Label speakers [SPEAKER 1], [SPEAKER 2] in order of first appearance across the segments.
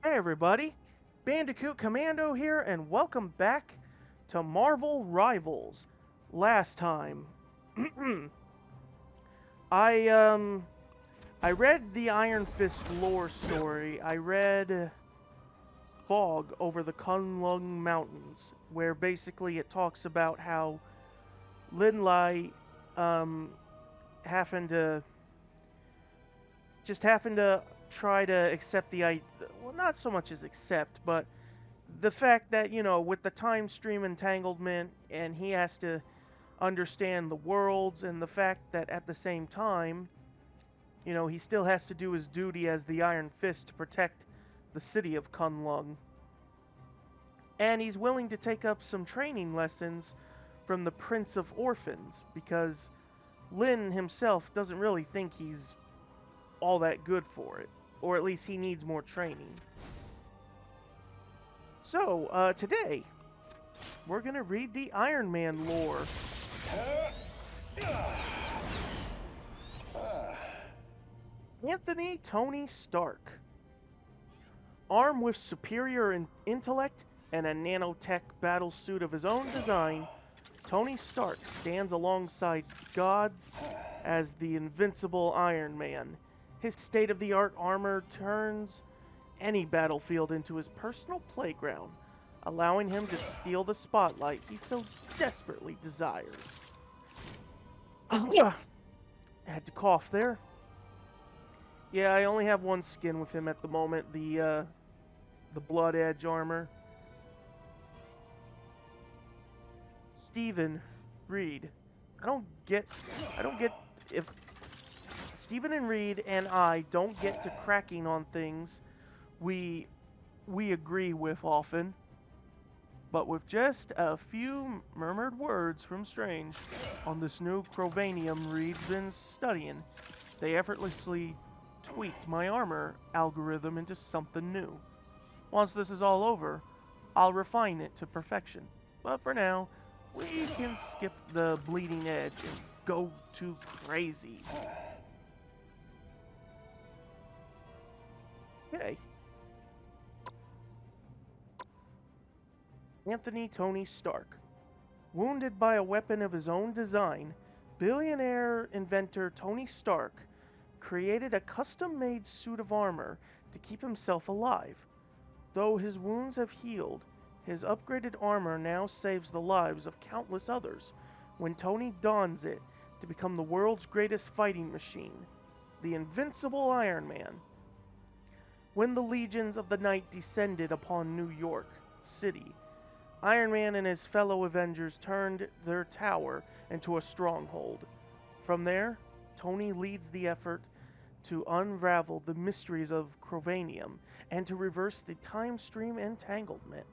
[SPEAKER 1] Hey everybody, Bandicoot Commando here, and welcome back to Marvel Rivals. Last time, I I read the Iron Fist lore story. I read Fog over the Kunlun Mountains, where basically it talks about how Lin Lai um happened to happened to try to accept well, not so much as accept, but the fact that, with the time stream entanglement and he has to understand the worlds, and the fact that at the same time, he still has to do his duty as the Iron Fist to protect the city of Kunlun. And he's willing to take up some training lessons from the Prince of Orphans because Lin himself doesn't really think he's all that good for it, or at least he needs more training. So, today, we're gonna read the Iron Man lore. Anthony Tony Stark. Armed with superior intellect and a nanotech battlesuit of his own design, Tony Stark stands alongside gods as the invincible Iron Man. His state-of-the-art armor turns any battlefield into his personal playground, allowing him to steal the spotlight he so desperately desires. Had to cough there. Yeah, I only have one skin with him at the moment, the Blood Edge armor. Stephen Reed. I don't get if Stephen and Reed and I don't get to cracking on things we agree with often, but with just a few murmured words from Strange on this new Crovanium Reed's been studying, they effortlessly tweaked my armor algorithm into something new. Once this is all over, I'll refine it to perfection. But for now, we can skip the bleeding edge and go too crazy. Okay. Anthony Tony Stark. Wounded by a weapon of his own design, billionaire inventor Tony Stark created a custom-made suit of armor to keep himself alive. Though his wounds have healed, his upgraded armor now saves the lives of countless others when Tony dons it to become the world's greatest fighting machine, the invincible Iron Man. When the legions of the night descended upon New York City, Iron Man and his fellow Avengers turned their tower into a stronghold. From there, Tony leads the effort to unravel the mysteries of Crovanium and to reverse the time stream entanglement.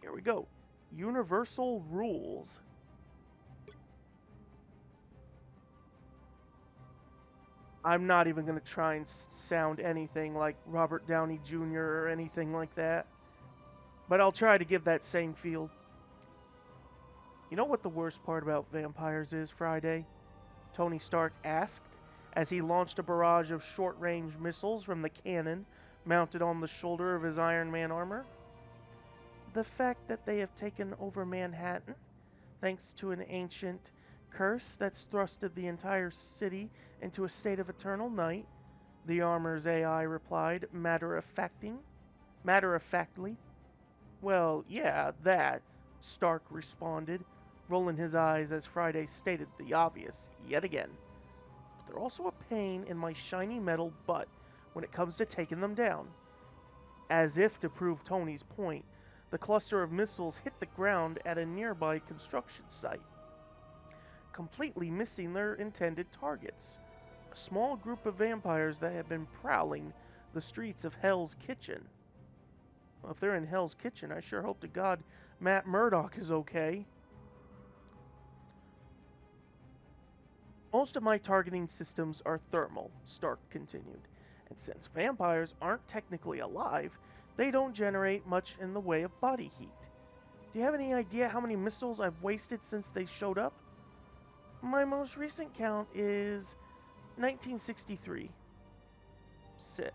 [SPEAKER 1] Here we go. Universal rules. I'm not even going to try and sound anything like Robert Downey Jr. or anything like that, but I'll try to give that same feel. You know what the worst part about vampires is, Friday? Tony Stark asked as he launched a barrage of short range missiles from the cannon mounted on the shoulder of his Iron Man armor. The fact that they have taken over Manhattan, thanks to an ancient curse that's thrusted the entire city into a state of eternal night, the armor's AI replied matter-of-factly. Well, yeah, that, Stark responded, rolling his eyes as Friday stated the obvious yet again. But they're also a pain in my shiny metal butt when it comes to taking them down. As if to prove Tony's point, the cluster of missiles hit the ground at a nearby construction site, completely missing their intended targets. A small group of vampires that had been prowling the streets of Hell's Kitchen. Well, if they're in Hell's Kitchen, I sure hope to God Matt Murdock is okay. Most of my targeting systems are thermal, Stark continued, and since vampires aren't technically alive, they don't generate much in the way of body heat. Do you have any idea how many missiles I've wasted since they showed up? My most recent count is 1963,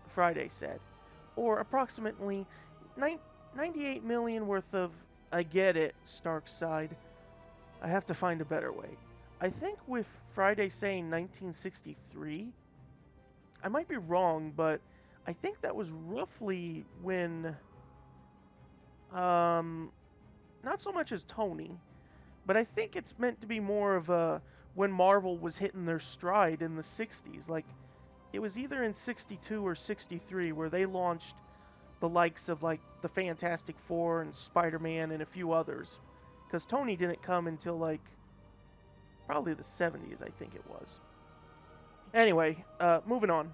[SPEAKER 1] Friday said. or approximately 98 million worth of... I get it, Stark sighed. I have to find a better way. I think with Friday saying 1963, I might be wrong, but I think that was roughly when, not so much as Tony, but I think it's meant to be more of a when Marvel was hitting their stride in the 60s. Like, it was either in 62 or 63 where they launched the likes of, like, the Fantastic Four and Spider-Man and a few others. Because Tony didn't come until, like, probably the 70s, I think it was. Anyway, moving on.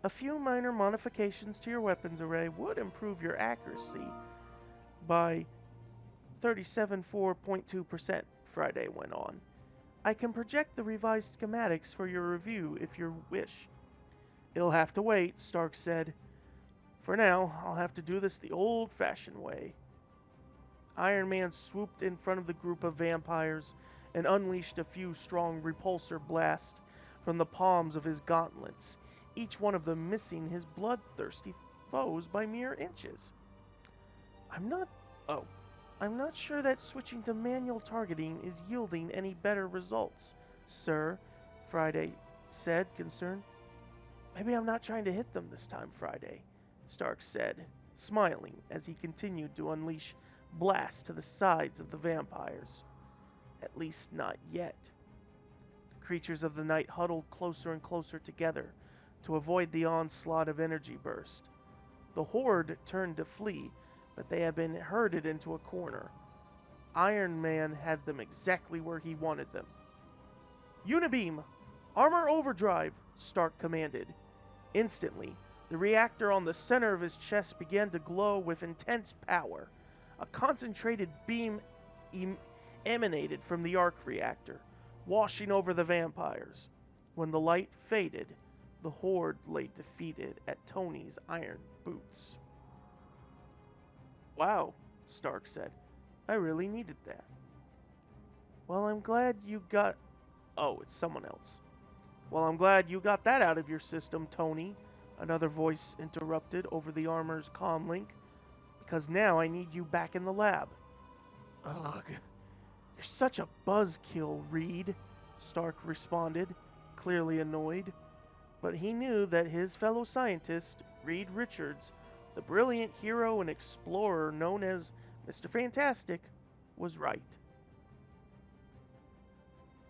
[SPEAKER 1] A few minor modifications to your weapons array would improve your accuracy by 37.4%, Friday went on. I can project the revised schematics for your review if you wish. It'll have to wait, Stark said. For now, I'll have to do this the old-fashioned way. Iron Man swooped in front of the group of vampires and unleashed a few strong repulsor blasts from the palms of his gauntlets, each one of them missing his bloodthirsty foes by mere inches. I'm not sure that switching to manual targeting is yielding any better results, sir, Friday said, concerned. Maybe I'm not trying to hit them this time, Friday, Stark said, smiling as he continued to unleash blasts to the sides of the vampires. At least not yet. The creatures of the night huddled closer and closer together to avoid the onslaught of energy burst. The horde turned to flee, but they had been herded into a corner. Iron Man had them exactly where he wanted them. Unibeam! Armor overdrive! Stark commanded. Instantly, the reactor on the center of his chest began to glow with intense power. A concentrated beam emanated from the arc reactor, washing over the vampires. When the light faded, the horde lay defeated at Tony's iron boots. Wow, Stark said. I really needed that. Well, I'm glad you got... Oh, it's someone else. Well, I'm glad you got that out of your system, Tony, another voice interrupted over the armor's comm link, because now I need you back in the lab. Ugh, you're such a buzzkill, Reed, Stark responded, clearly annoyed. But he knew that his fellow scientist, Reed Richards, the brilliant hero and explorer known as Mr. Fantastic, was right.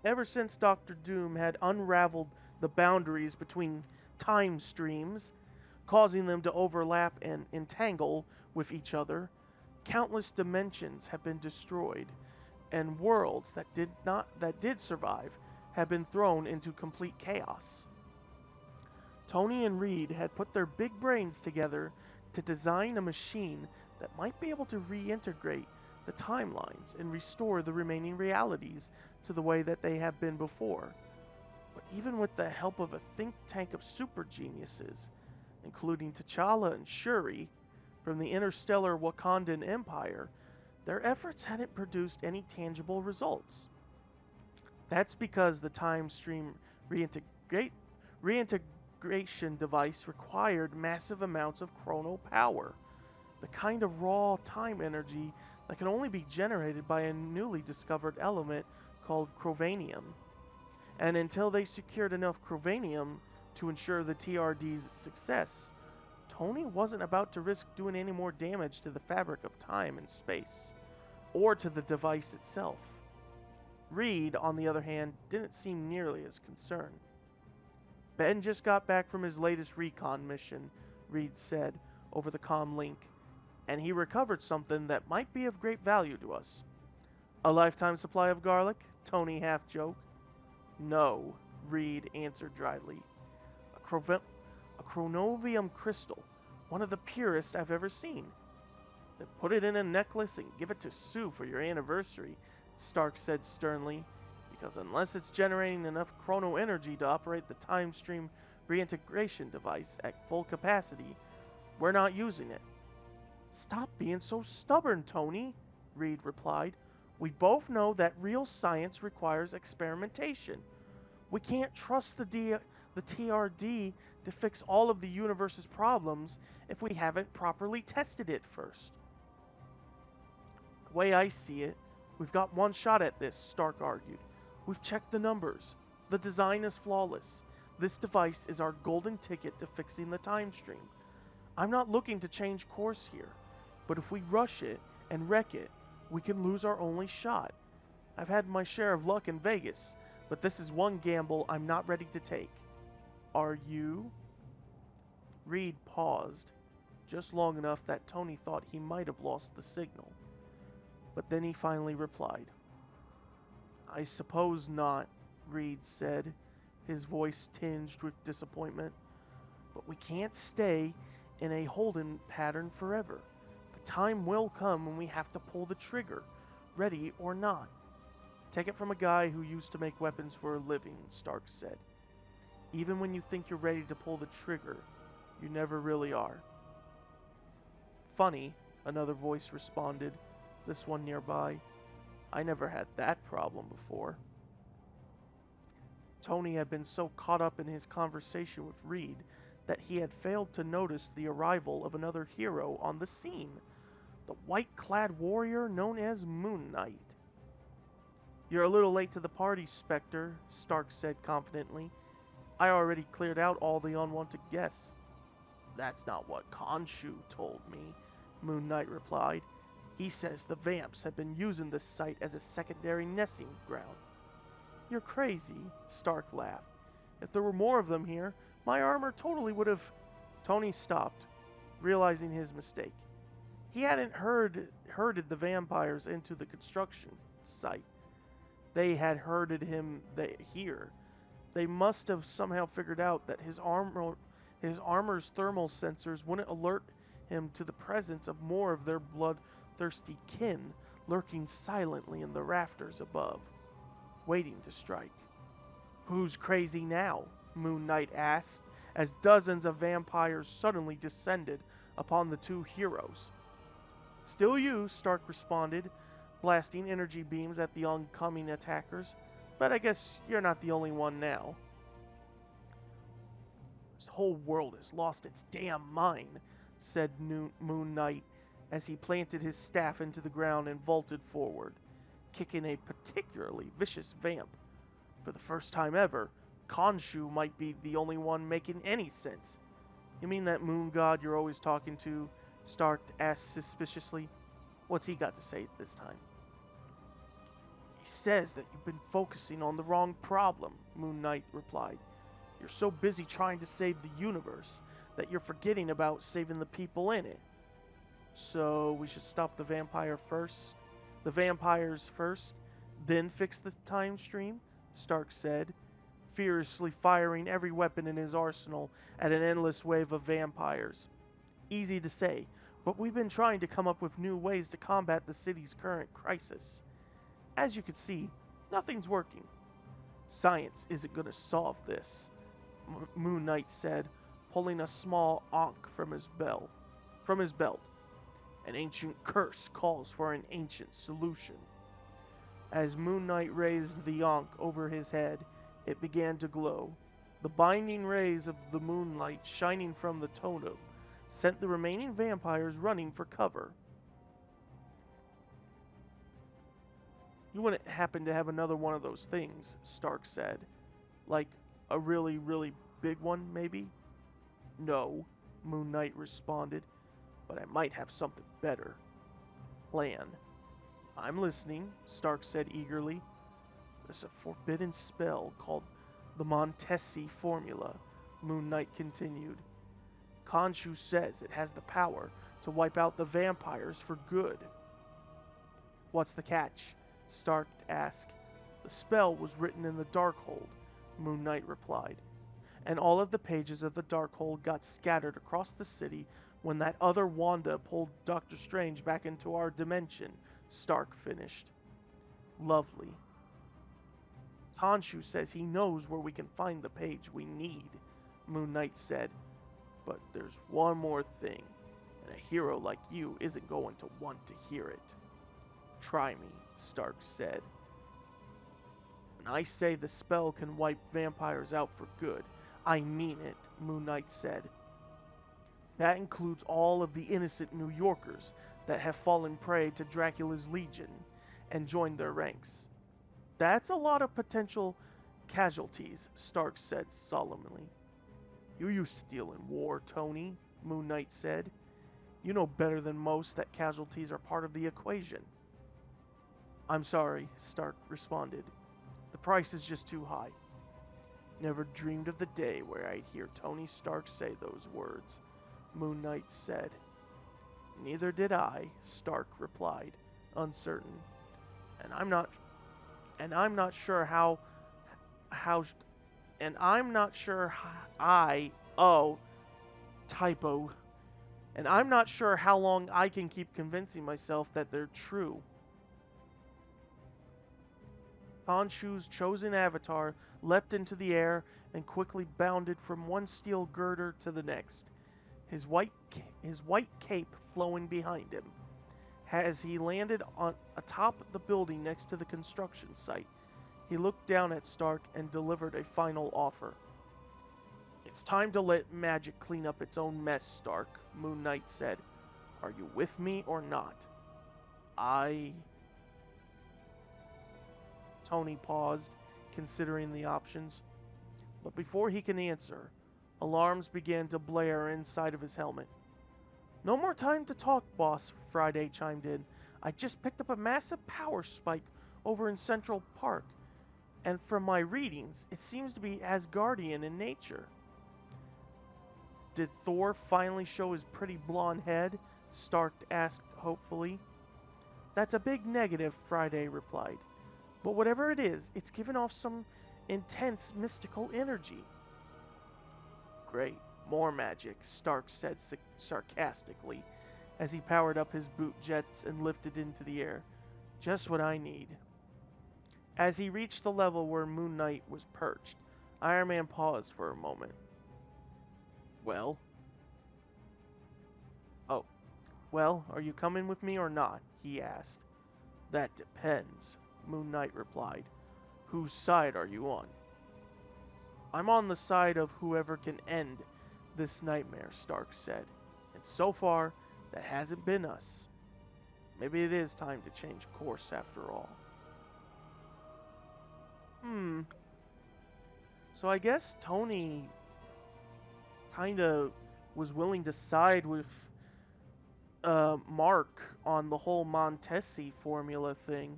[SPEAKER 1] Ever since Doctor Doom had unraveled the boundaries between time streams, causing them to overlap and entangle with each other, countless dimensions have been destroyed, and worlds that did survive have been thrown into complete chaos. Tony and Reed had put their big brains together to design a machine that might be able to reintegrate the timelines and restore the remaining realities to the way that they have been before. But even with the help of a think tank of super geniuses, including T'Challa and Shuri from the interstellar Wakandan Empire, their efforts hadn't produced any tangible results. That's because the time stream reintegration device required massive amounts of chrono power, the kind of raw time energy that can only be generated by a newly discovered element called chromanium. And until they secured enough chromanium to ensure the TRD's success, Tony wasn't about to risk doing any more damage to the fabric of time and space, or to the device itself. Reed, on the other hand, didn't seem nearly as concerned. Ben just got back from his latest recon mission, Reed said over the comm link, and he recovered something that might be of great value to us. A lifetime supply of garlic? Tony half joked. No, Reed answered dryly. A chronovium crystal, one of the purest I've ever seen. Then put it in a necklace and give it to Sue for your anniversary, Stark said sternly, because unless it's generating enough chrono energy to operate the time stream reintegration device at full capacity, we're not using it. Stop being so stubborn, Tony, Reed replied. We both know that real science requires experimentation. We can't trust the TRD to fix all of the universe's problems if we haven't properly tested it first. The way I see it, we've got one shot at this, Stark argued. We've checked the numbers. The design is flawless. This device is our golden ticket to fixing the time stream. I'm not looking to change course here, but if we rush it and wreck it, we can lose our only shot. I've had my share of luck in Vegas, but this is one gamble I'm not ready to take. Are you? Reed paused, just long enough that Tony thought he might have lost the signal. But then he finally replied. I suppose not, Reed said, his voice tinged with disappointment. But we can't stay in a holding pattern forever. The time will come when we have to pull the trigger, ready or not. Take it from a guy who used to make weapons for a living, Stark said. Even when you think you're ready to pull the trigger, you never really are. Funny, another voice responded, this one nearby. I never had that problem before. Tony had been so caught up in his conversation with Reed that he had failed to notice the arrival of another hero on the scene, the white-clad warrior known as Moon Knight. You're a little late to the party, Spectre, Stark said confidently. I already cleared out all the unwanted guests. That's not what Khonshu told me, Moon Knight replied. He says the vamps have been using this site as a secondary nesting ground. You're crazy, Stark laughed. If there were more of them here, my armor totally would have... Tony stopped, realizing his mistake. He hadn't herded the vampires into the construction site. They had herded him here. They must have somehow figured out that his armor's thermal sensors wouldn't alert him to the presence of more of their bloodthirsty kin lurking silently in the rafters above, waiting to strike. Who's crazy now? Moon Knight asked, as dozens of vampires suddenly descended upon the two heroes. Still you, Stark responded, blasting energy beams at the oncoming attackers. But I guess you're not the only one now. This whole world has lost its damn mind, said Moon Knight as he planted his staff into the ground and vaulted forward, kicking a particularly vicious vamp. For the first time ever, Khonshu might be the only one making any sense. You mean that moon god you're always talking to? Stark asked suspiciously. What's he got to say this time? He says that you've been focusing on the wrong problem, Moon Knight replied. You're so busy trying to save the universe that you're forgetting about saving the people in it. So we should stop the vampires first, then fix the time stream, Stark said, furiously firing every weapon in his arsenal at an endless wave of vampires. Easy to say, but we've been trying to come up with new ways to combat the city's current crisis. As you can see, nothing's working. Science isn't going to solve this, Moon Knight said, pulling a small ankh from his belt. An ancient curse calls for an ancient solution. As Moon Knight raised the ankh over his head, it began to glow. The binding rays of the moonlight shining from the totem sent the remaining vampires running for cover. You wouldn't happen to have another one of those things, Stark said. Like a really, really big one, maybe? No, Moon Knight responded, but I might have something better. Plan. I'm listening, Stark said eagerly. There's a forbidden spell called the Montesi Formula, Moon Knight continued. Khonshu says it has the power to wipe out the vampires for good. What's the catch? Stark asked. The spell was written in the Darkhold, Moon Knight replied, and all of the pages of the Darkhold got scattered across the city when that other Wanda pulled Doctor Strange back into our dimension, Stark finished. Lovely. Khonshu says he knows where we can find the page we need, Moon Knight said. But there's one more thing, and a hero like you isn't going to want to hear it. Try me, Stark said. When I say the spell can wipe vampires out for good, I mean it, Moon Knight said. That includes all of the innocent New Yorkers that have fallen prey to Dracula's legion and joined their ranks. That's a lot of potential casualties, Stark said solemnly. You used to deal in war, Tony, Moon Knight said. You know better than most that casualties are part of the equation. I'm sorry, Stark responded. The price is just too high. Never dreamed of the day where I'd hear Tony Stark say those words, Moon Knight said. Neither did I, Stark replied, uncertain. And I'm not sure typo. And I'm not sure how long I can keep convincing myself that they're true. Khonshu's chosen avatar leapt into the air and quickly bounded from one steel girder to the next, his white cape flowing behind him. As he landed on atop the building next to the construction site, he looked down at Stark and delivered a final offer. It's time to let magic clean up its own mess, Stark, Moon Knight said. Are you with me or not? Tony paused, considering the options. But before he can answer, alarms began to blare inside of his helmet. No more time to talk, boss, Friday chimed in. I just picked up a massive power spike over in Central Park, and from my readings, it seems to be Asgardian in nature. Did Thor finally show his pretty blonde head? Stark asked hopefully. That's a big negative, Friday replied. But whatever it is, it's given off some intense mystical energy. Great, more magic, Stark said sarcastically as he powered up his boot jets and lifted into the air. Just what I need. As he reached the level where Moon Knight was perched, Iron Man paused for a moment. Well? Oh. Well, are you coming with me or not? He asked. That depends, Moon Knight replied. Whose side are you on? I'm on the side of whoever can end this nightmare, Stark said. And so far, that hasn't been us. Maybe it is time to change course after all. So I guess Tony kinda was willing to side with Mark on the whole Montesi formula thing.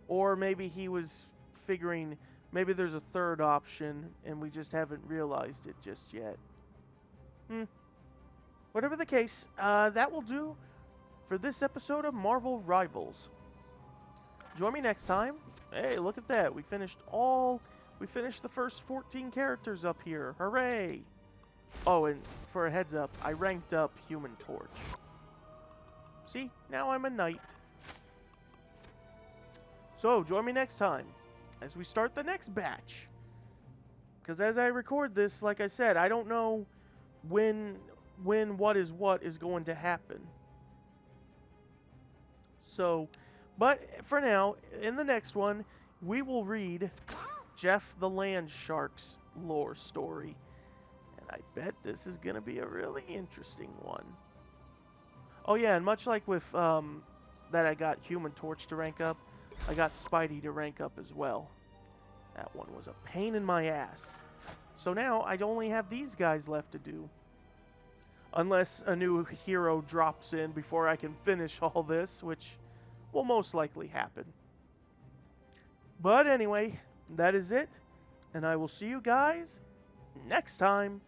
[SPEAKER 1] Or maybe he was figuring maybe there's a third option and we just haven't realized it just yet. Whatever the case, that will do for this episode of Marvel Rivals. Join me next time. Hey, look at that. We finished the first 14 characters up here. Hooray! Oh, and for a heads up, I ranked up Human Torch. See? Now I'm a knight. So, join me next time as we start the next batch. Because as I record this, like I said, I don't know when what is going to happen. So, but for now, in the next one, we will read Jeff the Land Shark's lore story. And I bet this is going to be a really interesting one. Oh yeah, and much like with that I got Human Torch to rank up, I got Spidey to rank up as well. That one was a pain in my ass. So now I only have these guys left to do. Unless a new hero drops in before I can finish all this, which will most likely happen. But anyway, that is it. And I will see you guys next time.